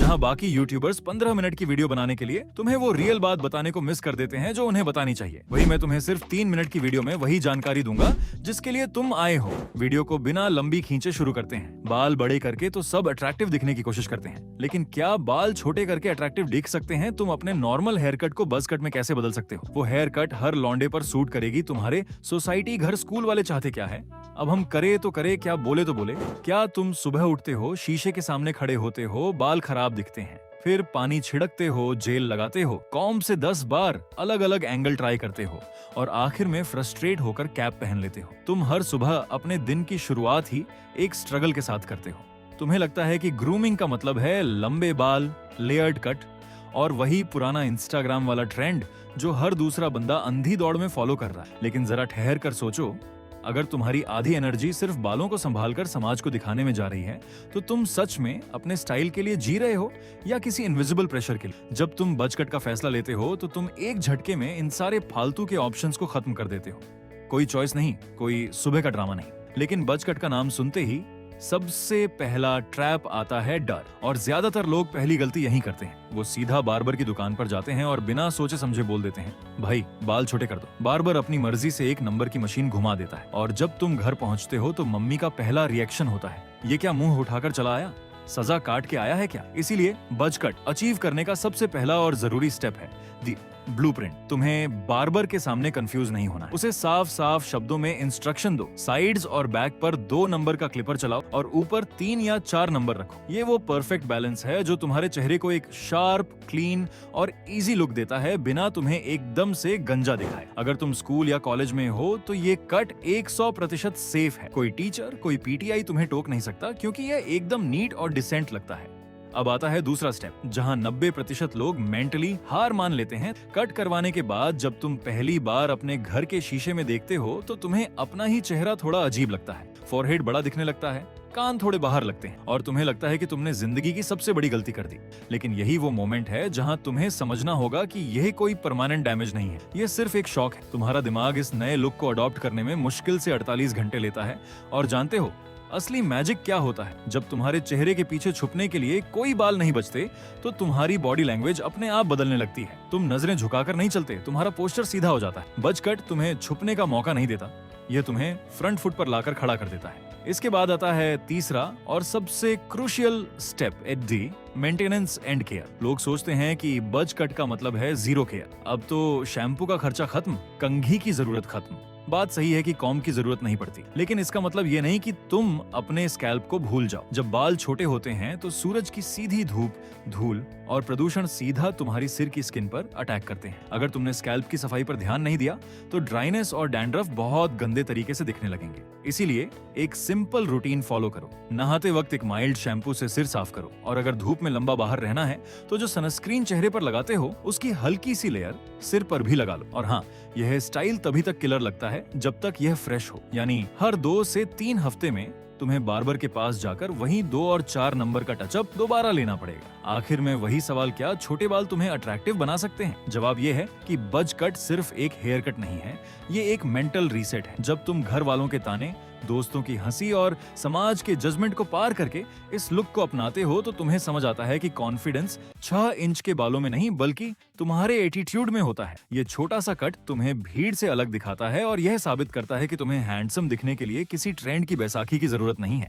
जहां बाकी YouTubers 15 minute की वीडियो बनाने के लिए तुम्हें वो रियल बात बताने को मिस कर देते हैं जो उन्हें बतानी चाहिए, वही मैं तुम्हें सिर्फ 3 मिनट की वीडियो में वही जानकारी दूंगा जिसके लिए तुम आए हो। वीडियो को बिना लंबी खींचे शुरू करते हैं। बाल बड़े करके तो सब अट्रैक्टिव दिखने की कोशिश करते हैं, लेकिन क्या बाल छोटे करके अट्रैक्टिव दिख सकते हैं? तुम अपने नॉर्मल हेयर कट को बज कट में कैसे बदल सकते हो? वो हेयर कट हर लौंडे पर सूट करेगी? तुम्हारे सोसाइटी, घर, स्कूल वाले चाहते क्या है? अब हम करे तो करे क्या, बोले तो बोले क्या? तुम सुबह उठते हो, शीशे के सामने खड़े होते हो, बाल खराब दिखते हैं, फिर पानी छिड़कते हो, जेल लगाते हो, कॉम्ब से 10 बार अलग अलग एंगल ट्राई करते हो और आखिर में फ्रस्ट्रेट होकर कैप पहन लेते हो। तुम हर सुबह अपने दिन की शुरुआत ही एक स्ट्रगल के साथ करते हो। तुम्हें लगता है कि ग्रूमिंग का मतलब है लंबे बाल, लेयर्ड कट और वही पुराना इंस्टाग्राम वाला ट्रेंड जो हर दूसरा बंदा अंधी दौड़ में फॉलो कर रहा है। लेकिन जरा ठहर कर सोचो, अगर तुम्हारी आधी एनर्जी सिर्फ बालों को संभालकर समाज को दिखाने में जा रही है, तो तुम सच में अपने स्टाइल के लिए जी रहे हो या किसी इनविजिबल प्रेशर के लिए? जब तुम बज कट का फैसला लेते हो तो तुम एक झटके में इन सारे फालतू के ऑप्शंस को खत्म कर देते हो। कोई चॉइस नहीं, कोई सुबह का ड्रामा नहीं, लेकिन बज कट का नाम सुनते ही सबसे पहला ट्रैप आता है डर। और ज्यादातर लोग पहली गलती यही करते हैं, वो सीधा बार्बर की दुकान पर जाते हैं और बिना सोचे समझे बोल देते हैं, भाई बाल छोटे कर दो। बार्बर अपनी मर्जी से एक नंबर की मशीन घुमा देता है और जब तुम घर पहुंचते हो तो मम्मी का पहला रिएक्शन होता है, ये क्या मुंह उठाकर चला आया, सजा काट के आया है क्या? इसीलिए बज कट अचीव करने का सबसे पहला और जरूरी स्टेप है दी ब्लूप्रिंट। तुम्हें बार्बर के सामने कंफ्यूज नहीं होना है, उसे साफ साफ शब्दों में इंस्ट्रक्शन दो। साइड्स और बैक पर 2 नंबर का क्लिपर चलाओ और ऊपर 3 या 4 नंबर रखो। ये वो परफेक्ट बैलेंस है जो तुम्हारे चेहरे को एक शार्प, क्लीन और इजी लुक देता है, बिना तुम्हें एकदम से गंजा दिखाए। अगर तुम स्कूल या कॉलेज में हो तो ये कट 100% सेफ है। कोई टीचर, कोई पीटीआई तुम्हें टोक नहीं सकता, क्योंकि ये एकदम नीट और डिसेंट लगता है। अब आता है दूसरा स्टेप, जहां 90% लोग मेंटली हार मान लेते हैं। कट करवाने के बाद जब तुम पहली बार अपने घर के शीशे में देखते हो तो तुम्हें अपना ही चेहरा थोड़ा अजीब लगता है। फोरहेड बड़ा दिखने लगता है, कान थोड़े बाहर लगते हैं और तुम्हें लगता है कि तुमने जिंदगी की सबसे बड़ी गलती कर दी। लेकिन यही वो मोमेंट है जहां तुम्हें समझना होगा कि यह कोई परमानेंट डैमेज नहीं है, ये सिर्फ एक शौक है। तुम्हारा दिमाग इस नए लुक को अडॉप्ट करने में मुश्किल से 48 घंटे लेता है। और जानते हो असली मैजिक क्या होता है? जब तुम्हारे चेहरे के पीछे छुपने के लिए कोई बाल नहीं बचते तो तुम्हारी बॉडी लैंग्वेज अपने आप बदलने लगती है। तुम नजरें झुकाकर नहीं चलते, तुम्हारा पोस्चर सीधा हो जाता है। बज कट तुम्हें छुपने का मौका नहीं देता, यह तुम्हें फ्रंट फुट पर लाकर खड़ा कर देता है। इसके बाद आता है तीसरा और सबसे crucial step, D maintenance and care. लोग सोचते हैं कि बज कट का मतलब है जीरो केयर। अब तो शैम्पू का खर्चा खत्म, कंघी की जरूरत खत्म। बात सही है कि कॉम्ब की जरूरत नहीं पड़ती, लेकिन इसका मतलब ये नहीं कि तुम अपने स्कैल्प को भूल जाओ। जब बाल छोटे होते हैं तो सूरज की सीधी धूप, धूल और प्रदूषण सीधा तुम्हारी सिर की स्किन पर अटैक करते हैं। अगर तुमने स्कैल्प की सफाई पर ध्यान नहीं दिया तो ड्राइनेस और डैंड्रफ बहुत गंदे तरीके से दिखने लगेंगे। इसीलिए एक सिंपल रूटीन फॉलो करो। नहाते वक्त एक माइल्ड शैम्पू से सिर साफ करो और अगर धूप में लंबा बाहर रहना है तो जो सनस्क्रीन चेहरे पर लगाते हो उसकी हल्की सी लेयर सिर पर भी लगा लो। और हाँ, यह स्टाइल तभी तक किलर लगता है जब तक यह फ्रेश हो, यानी हर 2 से 3 हफ्ते में तुम्हें बार्बर के पास जाकर वही 2 और 4 नंबर का टचअप दोबारा लेना पड़ेगा। आखिर में वही सवाल, क्या छोटे बाल तुम्हें अट्रैक्टिव बना सकते हैं? जवाब ये है कि बज कट सिर्फ एक हेयर कट नहीं है, ये एक मेंटल रीसेट है। जब तुम घर वालों के ताने, दोस्तों की हंसी और समाज के जजमेंट को पार करके इस लुक को अपनाते हो तो तुम्हें समझ आता है कि कॉन्फिडेंस 6 इंच के बालों में नहीं बल्कि तुम्हारे एटीट्यूड में होता है। ये छोटा सा कट तुम्हें भीड़ से अलग दिखाता है और यह साबित करता है कि तुम्हें हैंडसम दिखने के लिए किसी ट्रेंड की बैसाखी की जरूरत नहीं है।